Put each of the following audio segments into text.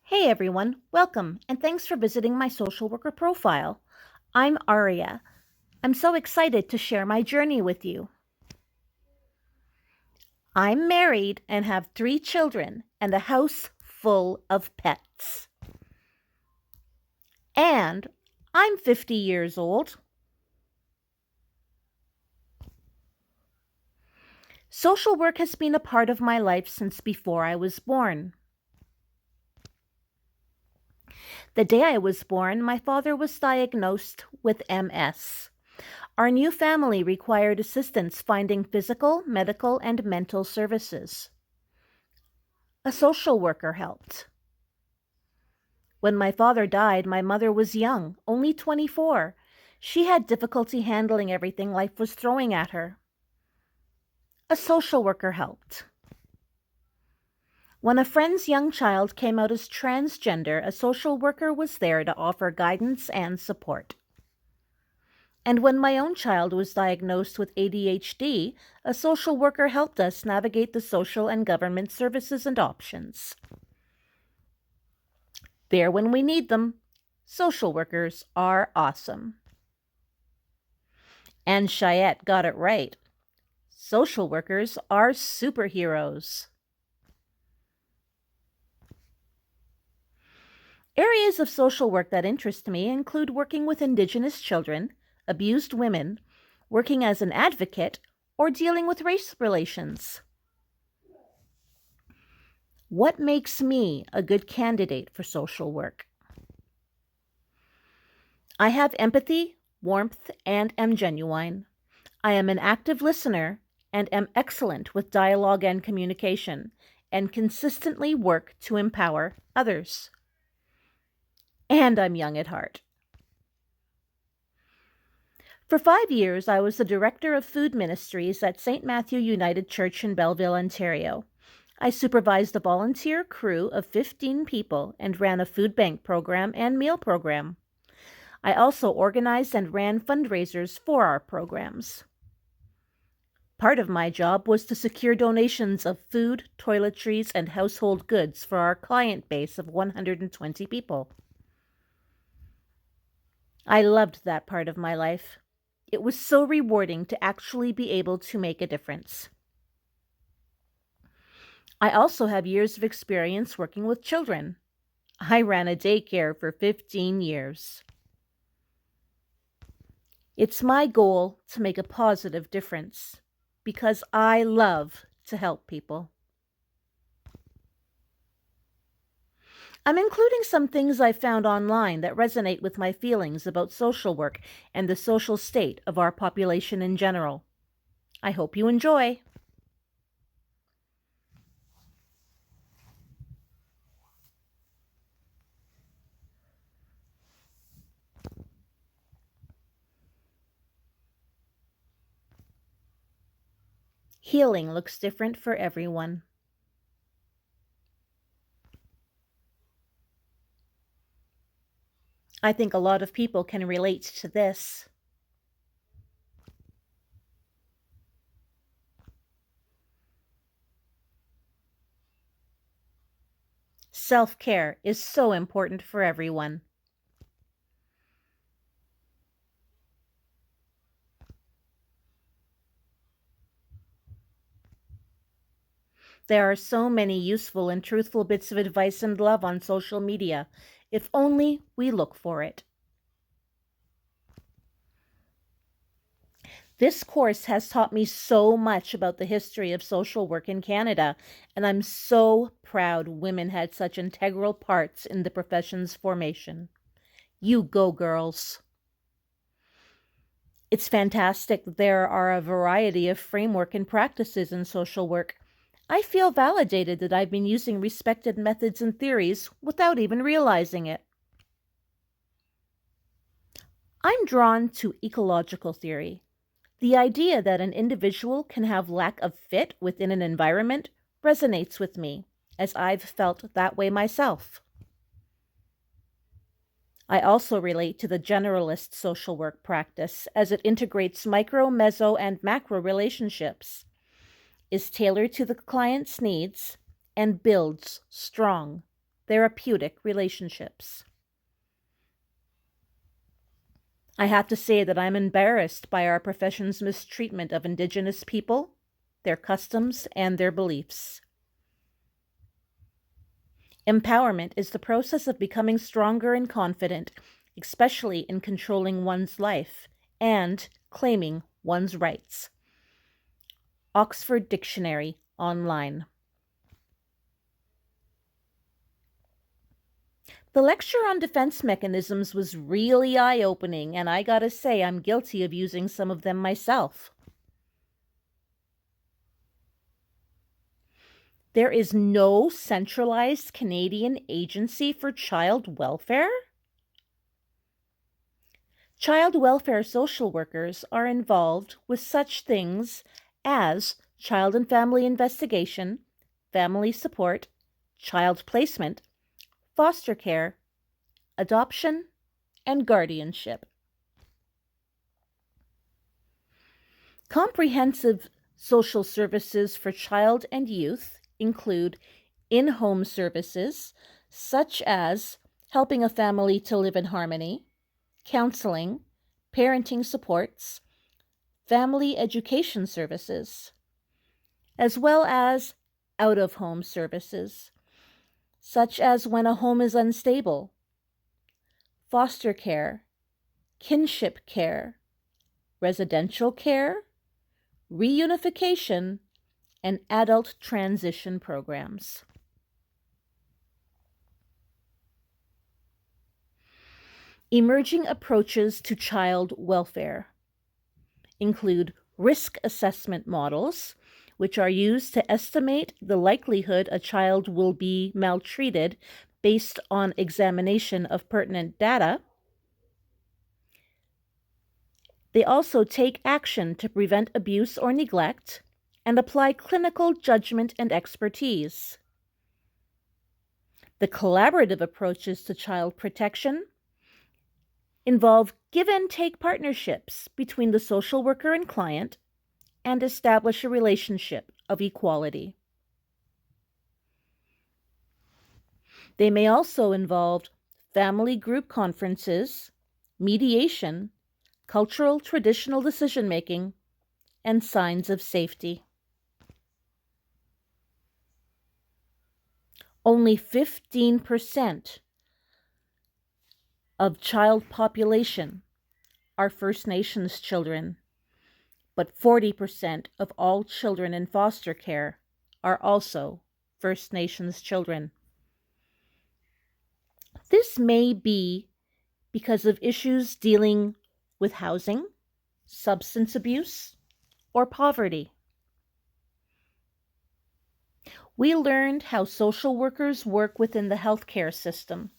Hey everyone, welcome, and thanks for visiting my social worker profile. I'm Aria. I'm so excited to share my journey with you. I'm married and have 3 children and a house full of pets. And I'm 50 years old. Social work has been a part of my life since before I was born. The day I was born, my father was diagnosed with MS. Our new family required assistance finding physical, medical, and mental services. A social worker helped. When my father died, my mother was young, only 24. She had difficulty handling everything life was throwing at her. A social worker helped. When a friend's young child came out as transgender, a social worker was there to offer guidance and support. And when my own child was diagnosed with ADHD, a social worker helped us navigate the social and government services and options. There when we need them. Social workers are awesome. And Cheyette got it right. Social workers are superheroes. Areas of social work that interest me include working with Indigenous children, abused women, working as an advocate, or dealing with race relations. What makes me a good candidate for social work? I have empathy, warmth, and am genuine. I am an active listener and am excellent with dialogue and communication, and consistently work to empower others. And I'm young at heart. For 5 years, I was the Director of Food Ministries at St. Matthew United Church in Belleville, Ontario. I supervised a volunteer crew of 15 people and ran a food bank program and meal program. I also organized and ran fundraisers for our programs. Part of my job was to secure donations of food, toiletries, and household goods for our client base of 120 people. I loved that part of my life. It was so rewarding to actually be able to make a difference. I also have years of experience working with children. I ran a daycare for 15 years. It's my goal to make a positive difference because I love to help people. I'm including some things I found online that resonate with my feelings about social work and the social state of our population in general. I hope you enjoy. Healing looks different for everyone. I think a lot of people can relate to this. Self-care is so important for everyone. There are so many useful and truthful bits of advice and love on social media, if only we look for it. This course has taught me so much about the history of social work in Canada, and I'm so proud women had such integral parts in the profession's formation. You go, girls. It's fantastic that there are a variety of framework and practices in social work. I feel validated that I've been using respected methods and theories without even realizing it. I'm drawn to ecological theory. The idea that an individual can have lack of fit within an environment resonates with me, as I've felt that way myself. I also relate to the generalist social work practice as it integrates micro, meso, and macro relationships, is tailored to the client's needs, and builds strong therapeutic relationships. I have to say that I'm embarrassed by our profession's mistreatment of Indigenous people, their customs, and their beliefs. Empowerment is the process of becoming stronger and confident, especially in controlling one's life and claiming one's rights. Oxford Dictionary Online. The lecture on defense mechanisms was really eye-opening, and I gotta say I'm guilty of using some of them myself. There is no centralized Canadian agency for child welfare? Child welfare social workers are involved with such things as child and family investigation, family support, child placement, foster care, adoption, and guardianship. Comprehensive social services for child and youth include in-home services such as helping a family to live in harmony, counseling, parenting supports, family education services, as well as out-of-home services, such as when a home is unstable, foster care, kinship care, residential care, reunification, and adult transition programs. Emerging approaches to child welfare include risk assessment models, which are used to estimate the likelihood a child will be maltreated based on examination of pertinent data. They also take action to prevent abuse or neglect and apply clinical judgment and expertise. The collaborative approaches to child protection involve give and take partnerships between the social worker and client and establish a relationship of equality. They may also involve family group conferences, mediation, cultural traditional decision-making, and signs of safety. Only 15% of child population are First Nations children, but 40% of all children in foster care are also First Nations children. This may be because of issues dealing with housing, substance abuse, or poverty. We learned how social workers work within the healthcare system,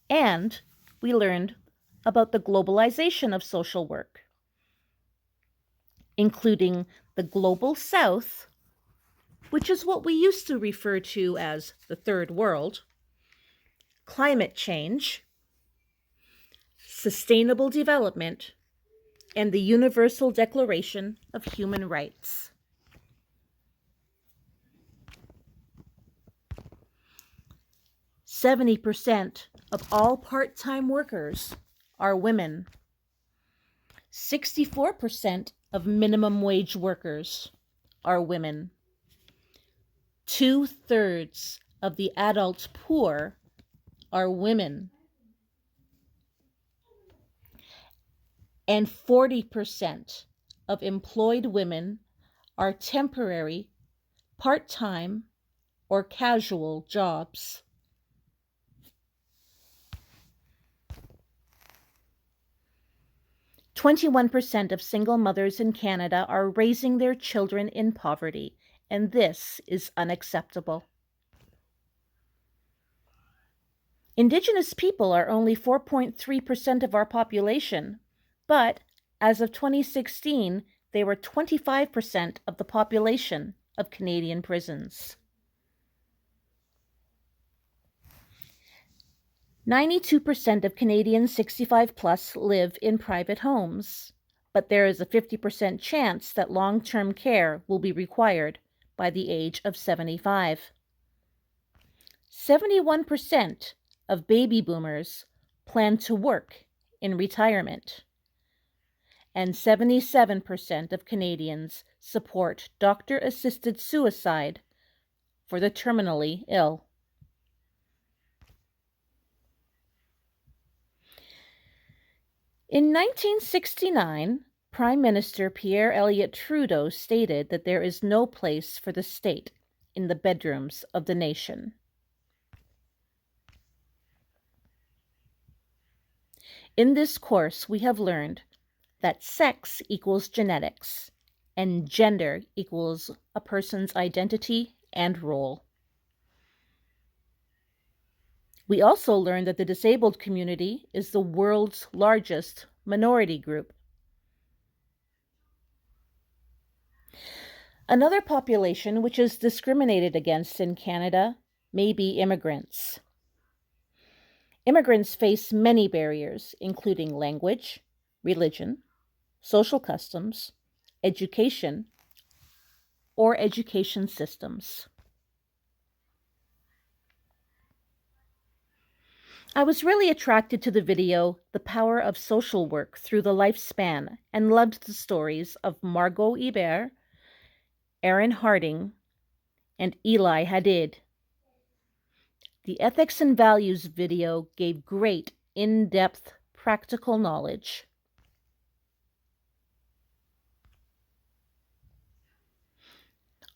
and we learned about the globalization of social work, including the Global South, which is what we used to refer to as the Third World, climate change, sustainable development, and the Universal Declaration of Human Rights. %70 of all part-time workers are women. 64% of minimum wage workers are women. 2/3 of the adult poor are women. And 40% of employed women are temporary, part-time, or casual jobs. %21 of single mothers in Canada are raising their children in poverty, and this is unacceptable. Indigenous people are only 4.3% of our population, but as of 2016, they were 25% of the population of Canadian prisons. 92% of Canadians 65 plus live in private homes, but there is a 50% chance that long-term care will be required by the age of 75. 71% of baby boomers plan to work in retirement, and 77% of Canadians support doctor-assisted suicide for the terminally ill. In 1969, Prime Minister Pierre Elliott Trudeau stated that there is no place for the state in the bedrooms of the nation. In this course, we have learned that sex equals genetics and gender equals a person's identity and role. We also learned that the disabled community is the world's largest minority group. Another population which is discriminated against in Canada may be immigrants. Immigrants face many barriers, including language, religion, social customs, education, or education systems. I was really attracted to the video, The Power of Social Work Through the Lifespan, and loved the stories of Margot Ibert, Aaron Harding, and Eli Hadid. The Ethics and Values video gave great, in-depth, practical knowledge.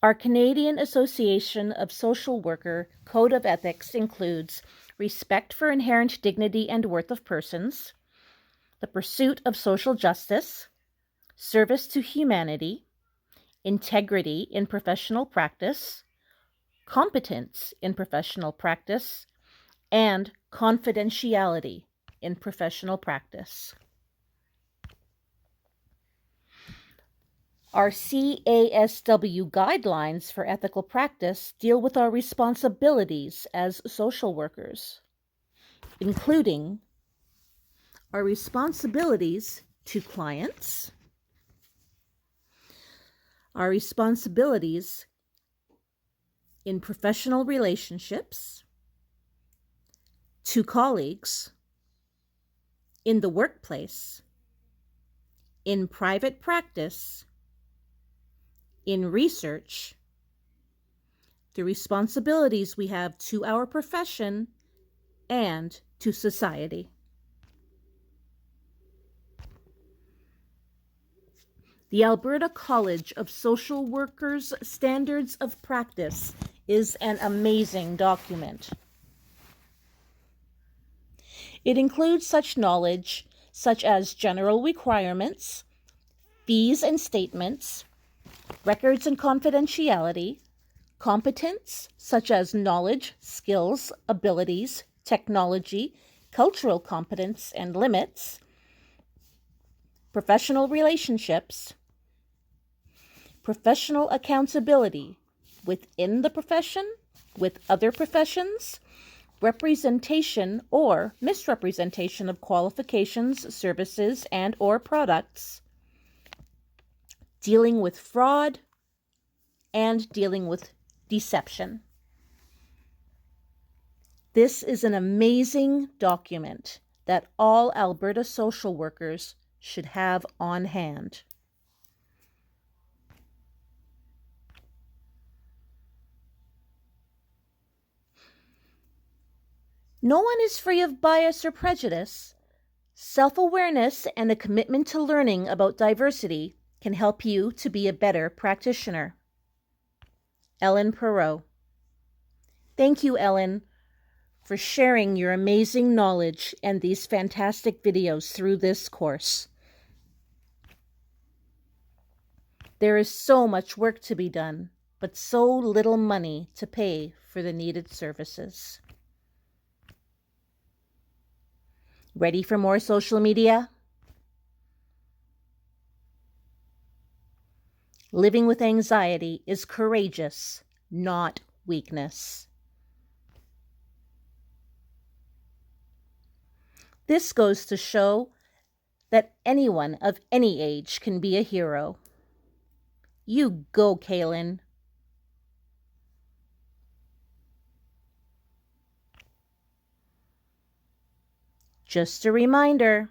Our Canadian Association of Social Worker Code of Ethics includes respect for inherent dignity and worth of persons, the pursuit of social justice, service to humanity, integrity in professional practice, competence in professional practice, and confidentiality in professional practice. Our CASW guidelines for ethical practice deal with our responsibilities as social workers, including our responsibilities to clients, our responsibilities in professional relationships, to colleagues, in the workplace, in private practice, in research, the responsibilities we have to our profession and to society. The Alberta College of Social Workers Standards of Practice is an amazing document. It includes such knowledge such as general requirements, fees and statements, records and confidentiality, competence such as knowledge, skills, abilities, technology, cultural competence and limits, professional relationships, professional accountability within the profession, with other professions, representation or misrepresentation of qualifications, services, and or products, dealing with fraud, and dealing with deception. This is an amazing document that all Alberta social workers should have on hand. No one is free of bias or prejudice. Self-awareness and a commitment to learning about diversity can help you to be a better practitioner. Ellen Perot. Thank you, Ellen, for sharing your amazing knowledge and these fantastic videos through this course. There is so much work to be done, but so little money to pay for the needed services. Ready for more social media? Living with anxiety is courageous, not weakness. This goes to show that anyone of any age can be a hero. You go, Kaylin. Just a reminder.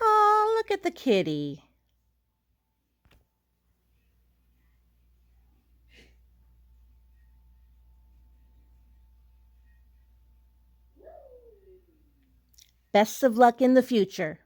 Aw, look at the kitty. Best of luck in the future.